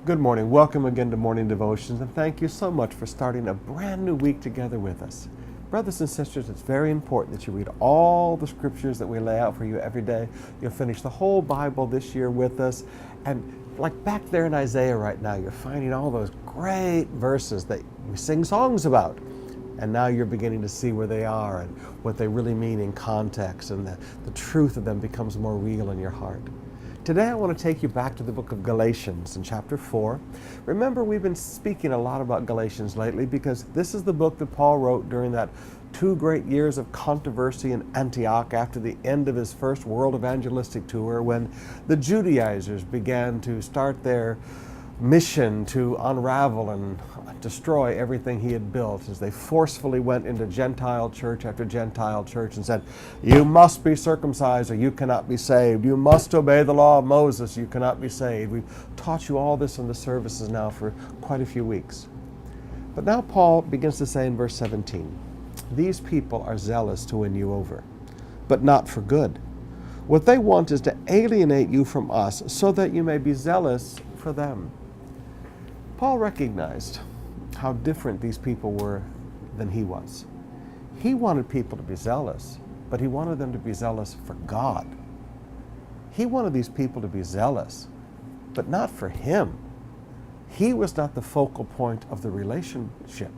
Good morning. Welcome again to Morning Devotions, and thank you so much for starting a brand new week together with us. Brothers and sisters, it's very important that you read all the scriptures that we lay out for you every day. You'll finish the whole Bible this year with us. And like back there in Isaiah right now, you're finding all those great verses that we sing songs about. And now you're beginning to see where they are and what they really mean in context, and the truth of them becomes more real in your heart. Today I want to take you back to the book of Galatians in chapter 4. Remember, we've been speaking a lot about Galatians lately because this is the book that Paul wrote during that 2 great years of controversy in Antioch after the end of his first world evangelistic tour, when the Judaizers began to start their mission to unravel and destroy everything he had built, as they forcefully went into Gentile church after Gentile church and said, you must be circumcised or you cannot be saved. You must obey the law of Moses. You cannot be saved. We've taught you all this in the services now for quite a few weeks. But now Paul begins to say in verse 17, these people are zealous to win you over, but not for good. What they want is to alienate you from us so that you may be zealous for them. Paul recognized how different these people were than he was. He wanted people to be zealous, but he wanted them to be zealous for God. He wanted these people to be zealous, but not for him. He was not the focal point of the relationship.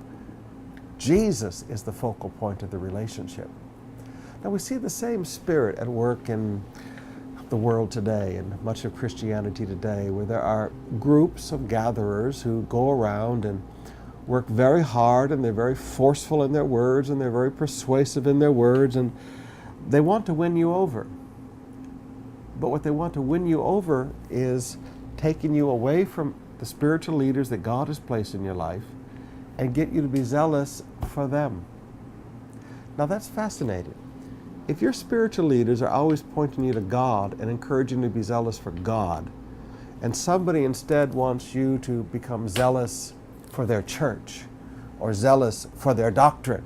Jesus is the focal point of the relationship. Now we see the same spirit at work in the world today and much of Christianity today, where there are groups of gatherers who go around and work very hard, and they're very forceful in their words, and they're very persuasive in their words, and they want to win you over. But what they want to win you over is taking you away from the spiritual leaders that God has placed in your life and get you to be zealous for them. Now that's fascinating. If your spiritual leaders are always pointing you to God and encouraging you to be zealous for God, and somebody instead wants you to become zealous for their church or zealous for their doctrine,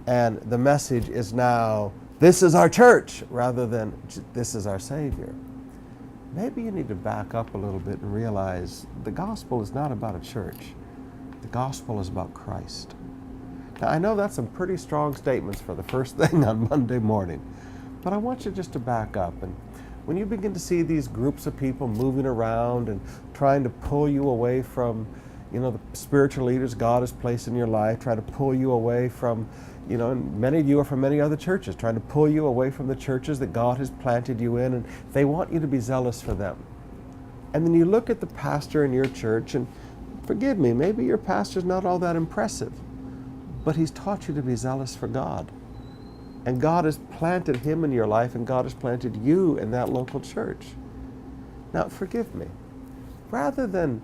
and the message is now, this is our church, rather than this is our Savior, maybe you need to back up a little bit and realize the gospel is not about a church. The gospel is about Christ. Now, I know that's some pretty strong statements for the first thing on Monday morning, but I want you just to back up. And when you begin to see these groups of people moving around and trying to pull you away from, the spiritual leaders God has placed in your life, try to pull you away from, and many of you are from many other churches, trying to pull you away from the churches that God has planted you in, and they want you to be zealous for them. And then you look at the pastor in your church, and forgive me, maybe your pastor's not all that impressive, but he's taught you to be zealous for God. And God has planted him in your life, and God has planted you in that local church. Now, forgive me. Rather than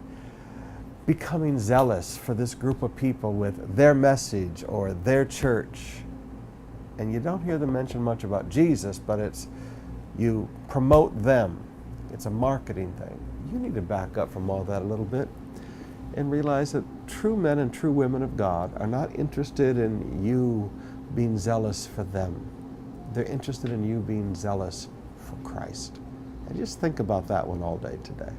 becoming zealous for this group of people with their message or their church, and you don't hear them mention much about Jesus, but it's you promote them. It's a marketing thing. You need to back up from all that a little bit and realize that true men and true women of God are not interested in you being zealous for them. They're interested in you being zealous for Christ. And just think about that one all day today.